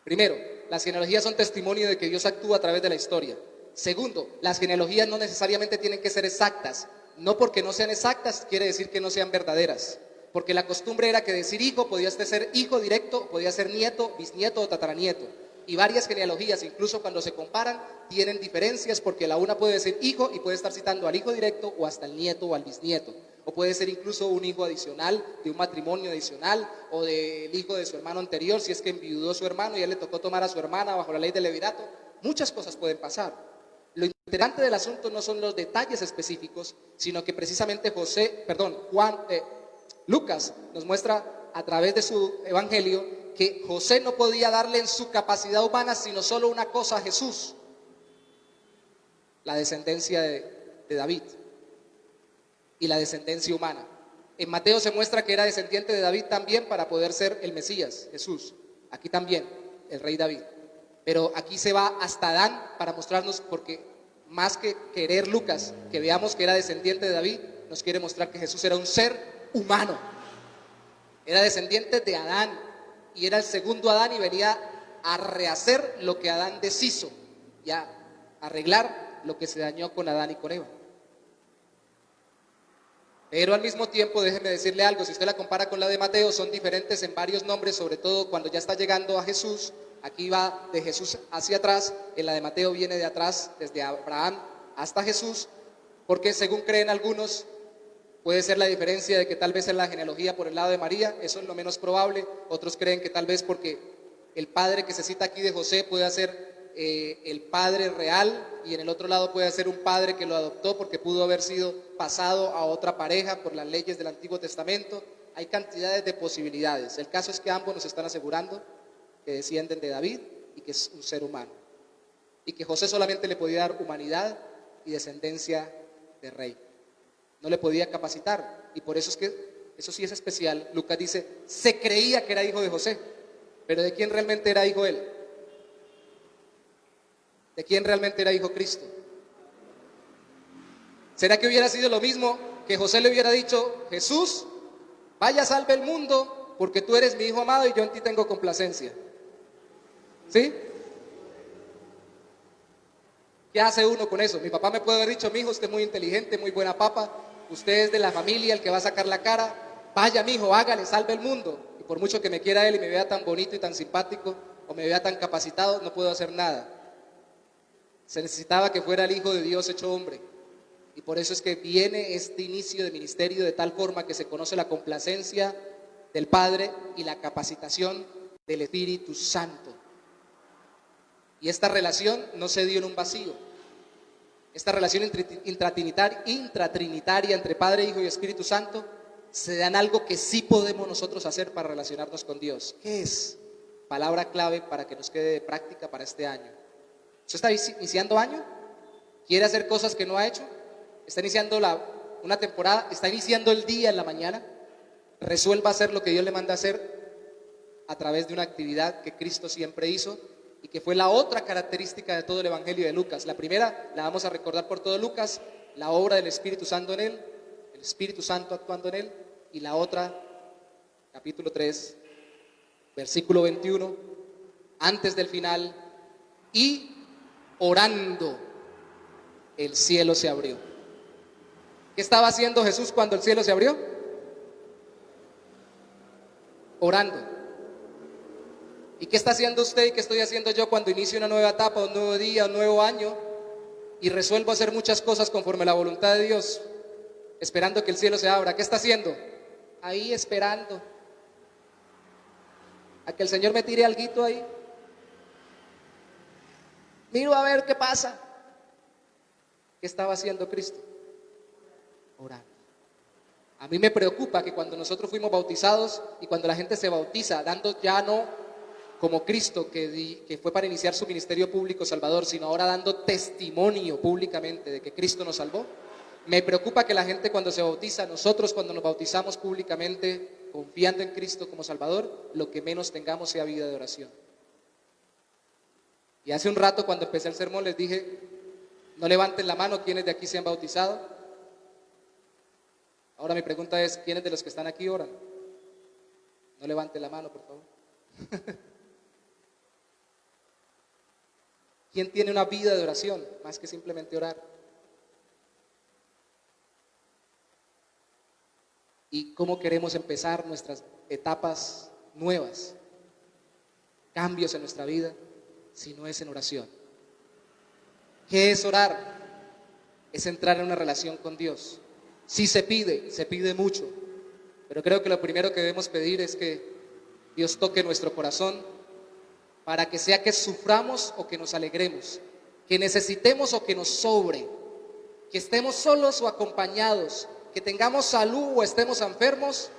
Primero, las genealogías son testimonio de que Dios actúa a través de la historia. Segundo, las genealogías no necesariamente tienen que ser exactas. No porque no sean exactas quiere decir que no sean verdaderas. Porque la costumbre era que decir hijo podía ser hijo directo, podía ser nieto, bisnieto o tataranieto. Y varias genealogías, incluso cuando se comparan, tienen diferencias porque la una puede decir hijo y puede estar citando al hijo directo o hasta el nieto o al bisnieto. O puede ser incluso un hijo adicional, de un matrimonio adicional, o del hijo de su hermano anterior, si es que enviudó a su hermano y él le tocó tomar a su hermana bajo la ley del levirato. Muchas cosas pueden pasar. Lo interesante del asunto no son los detalles específicos, sino que precisamente Lucas nos muestra a través de su evangelio que José no podía darle en su capacidad humana sino solo una cosa a Jesús: la descendencia de David y la descendencia humana. En Mateo se muestra que era descendiente de David también para poder ser el Mesías, Jesús. Aquí también, el rey David. Pero aquí se va hasta Adán para mostrarnos, porque más que querer Lucas que veamos que era descendiente de David, nos quiere mostrar que Jesús era un ser humano. Era descendiente de Adán y era el segundo Adán y venía a rehacer lo que Adán deshizo y a arreglar lo que se dañó con Adán y con Eva. Pero al mismo tiempo, déjeme decirle algo, si usted la compara con la de Mateo, son diferentes en varios nombres, sobre todo cuando ya está llegando a Jesús. Aquí va de Jesús hacia atrás, en la de Mateo viene de atrás, desde Abraham hasta Jesús, porque según creen algunos, puede ser la diferencia de que tal vez en la genealogía por el lado de María, eso es lo menos probable. Otros creen que tal vez porque el padre que se cita aquí de José puede ser el padre real, y en el otro lado puede ser un padre que lo adoptó porque pudo haber sido pasado a otra pareja por las leyes del Antiguo Testamento. Hay cantidades de posibilidades. El caso es que ambos nos están asegurando que descienden de David y que es un ser humano, y que José solamente le podía dar humanidad y descendencia de rey. No le podía capacitar, y por eso es que, eso sí es especial, Lucas dice, se creía que era hijo de José, pero ¿de quién realmente era hijo él? ¿De quién realmente era hijo Cristo? ¿Será que hubiera sido lo mismo que José le hubiera dicho, Jesús, vaya, salve el mundo, porque tú eres mi hijo amado y yo en ti tengo complacencia? ¿Sí? ¿Qué hace uno con eso? Mi papá me puede haber dicho, mi hijo, usted es muy inteligente, muy buena papa, usted es de la familia, el que va a sacar la cara, vaya mi hijo, hágale, salve el mundo. Y por mucho que me quiera él y me vea tan bonito y tan simpático, o me vea tan capacitado, no puedo hacer nada. Se necesitaba que fuera el Hijo de Dios hecho hombre. Y por eso es que viene este inicio de ministerio de tal forma que se conoce la complacencia del Padre y la capacitación del Espíritu Santo. Y esta relación no se dio en un vacío. Esta relación intratrinitaria entre Padre, Hijo y Espíritu Santo se da en algo que sí podemos nosotros hacer para relacionarnos con Dios. ¿Qué es? Palabra clave para que nos quede de práctica para este año. ¿Usted está iniciando año? quiere hacer cosas que no ha hecho, está iniciando una temporada, está iniciando el día en la mañana, resuelva hacer lo que Dios le manda hacer a través de una actividad que Cristo siempre hizo y que fue la otra característica de todo el Evangelio de Lucas. La primera la vamos a recordar por todo Lucas, la obra del Espíritu Santo en él, el Espíritu Santo actuando en él, y la otra, capítulo 3, versículo 21, antes del final, y orando, el cielo se abrió. ¿Qué estaba haciendo Jesús cuando el cielo se abrió? Orando. ¿Y qué está haciendo usted y qué estoy haciendo yo cuando inicio una nueva etapa, un nuevo día, un nuevo año y resuelvo hacer muchas cosas conforme a la voluntad de Dios, esperando que el cielo se abra? ¿Qué está haciendo? Ahí esperando a que el Señor me tire alguito ahí. Miro a ver qué pasa. ¿Qué estaba haciendo Cristo? Orando. A mí me preocupa que cuando nosotros fuimos bautizados y cuando la gente se bautiza, dando ya no como Cristo que fue para iniciar su ministerio público salvador, sino ahora dando testimonio públicamente de que Cristo nos salvó, me preocupa que la gente cuando se bautiza, nosotros cuando nos bautizamos públicamente, confiando en Cristo como Salvador, lo que menos tengamos sea vida de oración. Y hace un rato cuando empecé el sermón les dije, no levanten la mano quienes de aquí se han bautizado. Ahora mi pregunta es, ¿quiénes de los que están aquí oran? No levanten la mano, por favor. ¿Quién tiene una vida de oración más que simplemente orar? ¿Y cómo queremos empezar nuestras etapas nuevas, cambios en nuestra vida, si no es en oración? ¿Qué es orar? Es entrar en una relación con Dios. Sí se pide mucho, pero creo que lo primero que debemos pedir es que Dios toque nuestro corazón para que sea que suframos o que nos alegremos, que necesitemos o que nos sobre, que estemos solos o acompañados, que tengamos salud o estemos enfermos,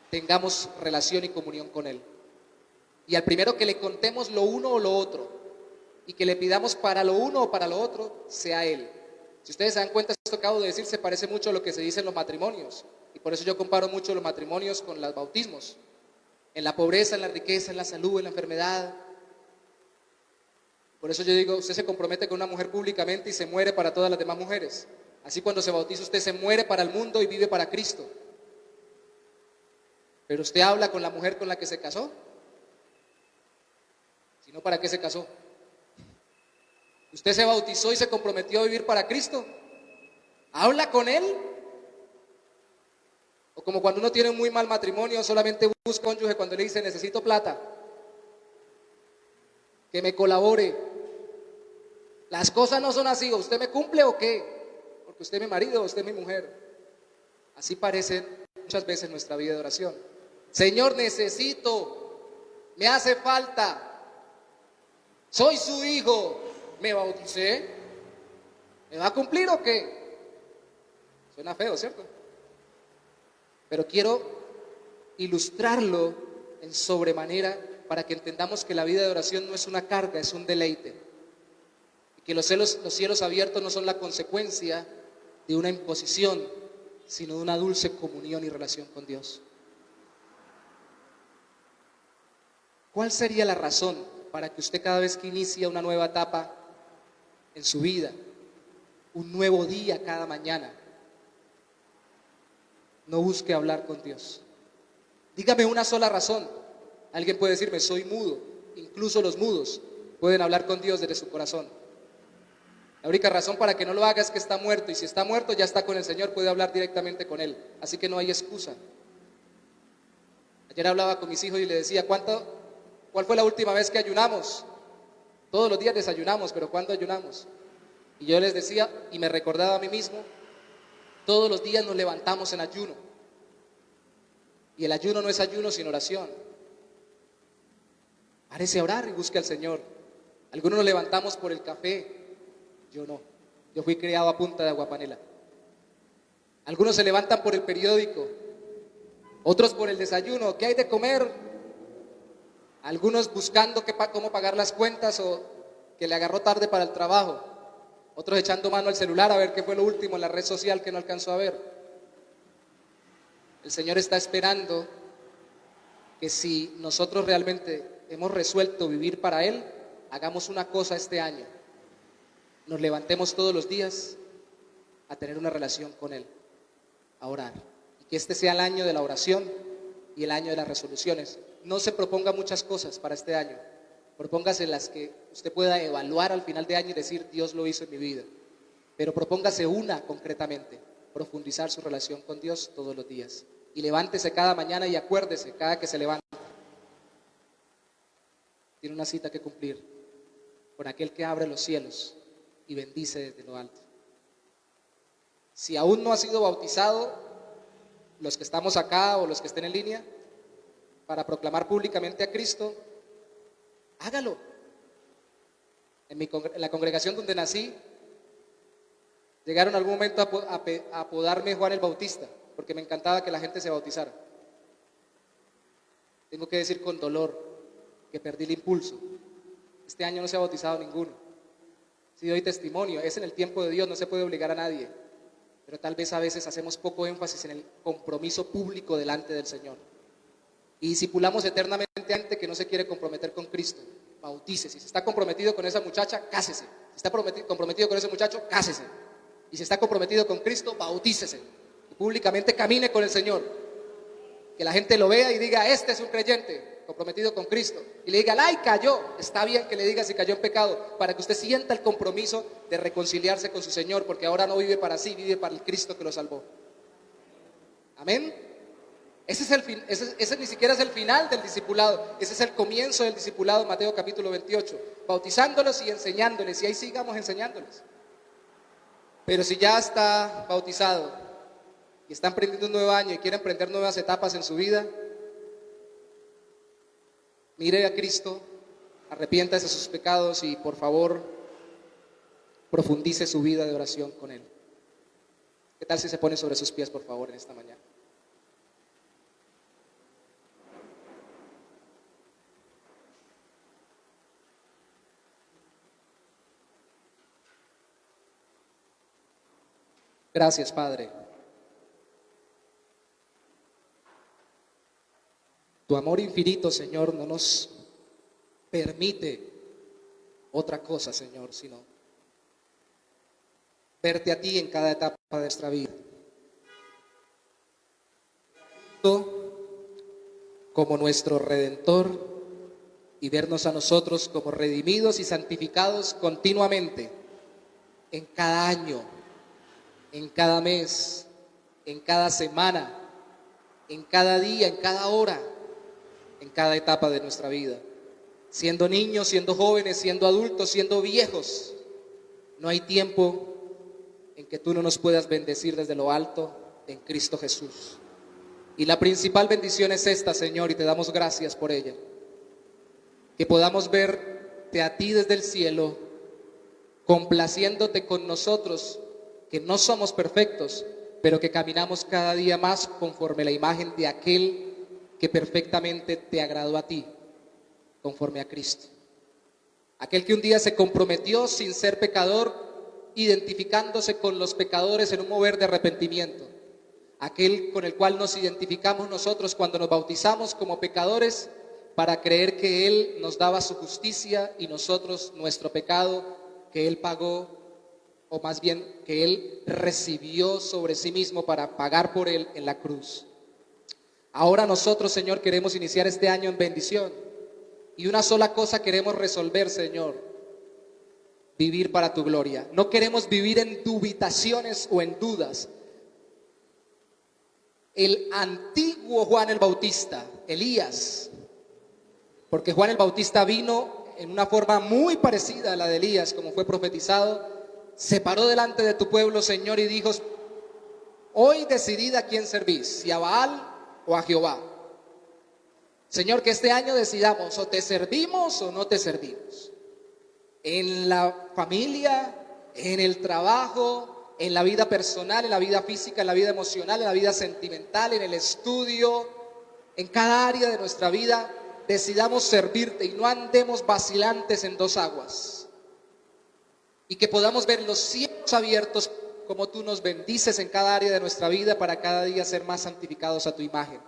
tengamos relación y comunión con Él. Y al primero que le contemos lo uno o lo otro, y que le pidamos para lo uno o para lo otro, sea Él. Si ustedes se dan cuenta, esto que acabo de decir se parece mucho a lo que se dice en los matrimonios, y por eso yo comparo mucho los matrimonios con los bautismos. En la pobreza, en la riqueza, en la salud, en la enfermedad. Por eso yo digo, usted se compromete con una mujer públicamente y se muere para todas las demás mujeres. Así cuando se bautiza usted se muere para el mundo y vive para Cristo. Pero usted habla con la mujer con la que se casó. Si no, ¿para qué se casó? Usted se bautizó y se comprometió a vivir para Cristo. ¿Habla con Él? O como cuando uno tiene un muy mal matrimonio, solamente busca cónyuge cuando le dice necesito plata, que me colabore. Las cosas no son así, ¿o usted me cumple o qué? Porque usted es mi marido o usted es mi mujer. Así parece muchas veces nuestra vida de oración. Señor, necesito, me hace falta, soy su hijo, me bauticé, ¿me va a cumplir o qué? Suena feo, ¿cierto? Pero quiero ilustrarlo en sobremanera para que entendamos que la vida de oración no es una carga, es un deleite. Y que los cielos abiertos no son la consecuencia de una imposición, sino de una dulce comunión y relación con Dios. ¿Cuál sería la razón para que usted cada vez que inicia una nueva etapa en su vida, un nuevo día cada mañana, no busque hablar con Dios? Dígame una sola razón. Alguien puede decirme, soy mudo. Incluso los mudos pueden hablar con Dios desde su corazón. La única razón para que no lo haga es que está muerto, y si está muerto ya está con el Señor, puede hablar directamente con Él. Así que no hay excusa. Ayer hablaba con mis hijos y les decía, ¿cuál fue la última vez que ayunamos? Todos los días desayunamos, pero ¿cuándo ayunamos? Y yo les decía, y me recordaba a mí mismo, todos los días nos levantamos en ayuno. Y el ayuno no es ayuno sin oración. Párese a orar y busque al Señor. Algunos nos levantamos por el café, yo no. Yo fui criado a punta de aguapanela. Algunos se levantan por el periódico, otros por el desayuno. ¿Qué hay de comer? Algunos buscando cómo pagar las cuentas o que le agarró tarde para el trabajo, otros echando mano al celular a ver qué fue lo último en la red social que no alcanzó a ver. El Señor está esperando que si nosotros realmente hemos resuelto vivir para Él, hagamos una cosa este año: nos levantemos todos los días a tener una relación con Él, a orar, y que este sea el año de la oración y el año de las resoluciones. No se proponga muchas cosas para este año, propóngase las que usted pueda evaluar al final de año y decir: Dios lo hizo en mi vida. Pero propóngase una concretamente: profundizar su relación con Dios todos los días. Y levántese cada mañana y acuérdese cada que se levanta: tiene una cita que cumplir con aquel que abre los cielos y bendice desde lo alto. Si aún no ha sido bautizado, los que estamos acá o los que estén en línea, para proclamar públicamente a Cristo, hágalo. En la congregación donde nací, llegaron en algún momento a apodarme Juan el Bautista, porque me encantaba que la gente se bautizara. Tengo que decir con dolor que perdí el impulso. Este año no se ha bautizado ninguno. Si doy testimonio, es en el tiempo de Dios, no se puede obligar a nadie. Pero tal vez a veces hacemos poco énfasis en el compromiso público delante del Señor. Y discipulamos eternamente a gente que no se quiere comprometer con Cristo. Bautícese. Si se está comprometido con esa muchacha, cásese. Si está comprometido con ese muchacho, cásese. Y si está comprometido con Cristo, bautícese. Y públicamente camine con el Señor. Que la gente lo vea y diga: este es un creyente comprometido con Cristo. Y le diga: ¡ay, cayó! Está bien que le diga si cayó en pecado, para que usted sienta el compromiso de reconciliarse con su Señor, porque ahora no vive para sí, vive para el Cristo que lo salvó. Amén. Ese ni siquiera es el final del discipulado, ese es el comienzo del discipulado, Mateo capítulo 28, bautizándolos y enseñándoles, y ahí sigamos enseñándoles. Pero si ya está bautizado y está emprendiendo un nuevo año y quiere emprender nuevas etapas en su vida, mire a Cristo, arrepiéntase de sus pecados y por favor profundice su vida de oración con Él. ¿Qué tal si se pone sobre sus pies, por favor, en esta mañana? Gracias, Padre. Tu amor infinito, Señor, no nos permite otra cosa, Señor, sino verte a ti en cada etapa de nuestra vida. Como nuestro Redentor y vernos a nosotros como redimidos y santificados continuamente, en cada año, en cada mes, en cada semana, en cada día, en cada hora, en cada etapa de nuestra vida. Siendo niños, siendo jóvenes, siendo adultos, siendo viejos, no hay tiempo en que tú no nos puedas bendecir desde lo alto en Cristo Jesús. Y la principal bendición es esta, Señor, y te damos gracias por ella. Que podamos verte a ti desde el cielo, complaciéndote con nosotros, que no somos perfectos, pero que caminamos cada día más conforme a la imagen de aquel que perfectamente te agradó a ti, conforme a Cristo. Aquel que un día se comprometió sin ser pecador, identificándose con los pecadores en un mover de arrepentimiento. Aquel con el cual nos identificamos nosotros cuando nos bautizamos como pecadores, para creer que Él nos daba su justicia y nosotros nuestro pecado, que Él pagó, o más bien que Él recibió sobre sí mismo para pagar por Él en la cruz. Ahora nosotros, Señor, queremos iniciar este año en bendición, y una sola cosa queremos resolver, Señor: vivir para tu gloria. No queremos vivir en dubitaciones o en dudas. El antiguo Juan el Bautista, Elías, porque Juan el Bautista vino en una forma muy parecida a la de Elías, como fue profetizado, se paró delante de tu pueblo, Señor, y dijo: hoy decidid a quién servís, si a Baal o a Jehová. Señor, que este año decidamos: o te servimos o no te servimos. En la familia, en el trabajo, en la vida personal, en la vida física, en la vida emocional, en la vida sentimental, en el estudio, en cada área de nuestra vida, decidamos servirte y no andemos vacilantes en dos aguas. y que podamos ver los cielos abiertos como tú nos bendices en cada área de nuestra vida para cada día ser más santificados a tu imagen.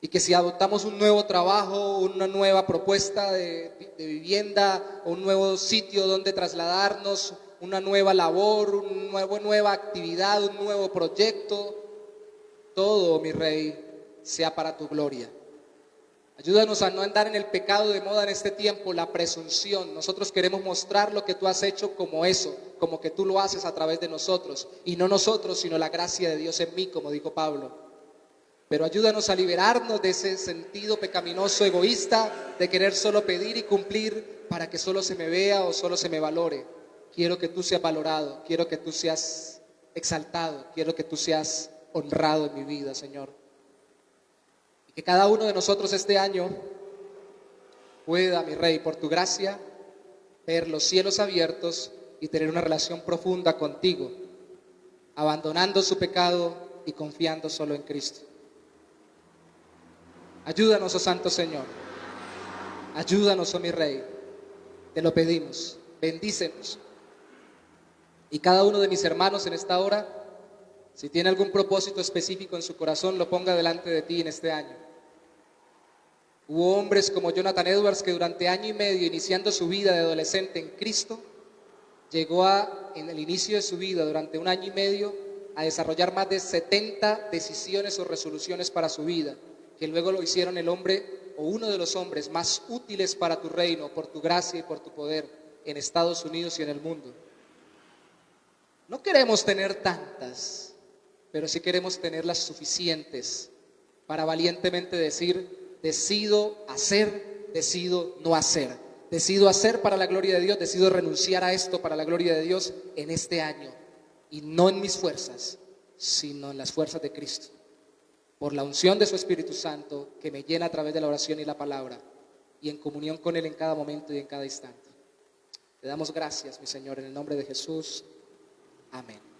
Y que si adoptamos un nuevo trabajo, una nueva propuesta de vivienda, un nuevo sitio donde trasladarnos, una nueva labor, una nueva actividad, un nuevo proyecto, todo, mi Rey, sea para tu gloria. Ayúdanos a no andar en el pecado de moda en este tiempo, la presunción. Nosotros queremos mostrar lo que tú has hecho como eso, como que tú lo haces a través de nosotros. Y no nosotros, sino la gracia de Dios en mí, como dijo Pablo. Pero ayúdanos a liberarnos de ese sentido pecaminoso, egoísta, de querer solo pedir y cumplir para que solo se me vea o solo se me valore. Quiero que tú seas valorado, quiero que tú seas exaltado, quiero que tú seas honrado en mi vida, Señor. Que cada uno de nosotros este año pueda, mi Rey, por tu gracia, ver los cielos abiertos y tener una relación profunda contigo, abandonando su pecado y confiando solo en Cristo. Ayúdanos, oh Santo Señor. Ayúdanos, oh mi Rey. Te lo pedimos. Bendícenos. Y cada uno de mis hermanos en esta hora, si tiene algún propósito específico en su corazón, lo ponga delante de ti en este año. Hubo hombres como Jonathan Edwards que durante año y medio, iniciando su vida de adolescente en Cristo, llegó en el inicio de su vida, durante un año y medio, a desarrollar más de 70 decisiones o resoluciones para su vida, que luego lo hicieron el hombre o uno de los hombres más útiles para tu reino, por tu gracia y por tu poder en Estados Unidos y en el mundo. No queremos tener tantas, pero sí queremos tener las suficientes para valientemente decir: decido hacer, decido no hacer. Decido hacer para la gloria de Dios, decido renunciar a esto para la gloria de Dios en este año. Y no en mis fuerzas, sino en las fuerzas de Cristo. Por la unción de su Espíritu Santo que me llena a través de la oración y la palabra. Y en comunión con Él en cada momento y en cada instante. Te damos gracias, mi Señor, en el nombre de Jesús. Amén.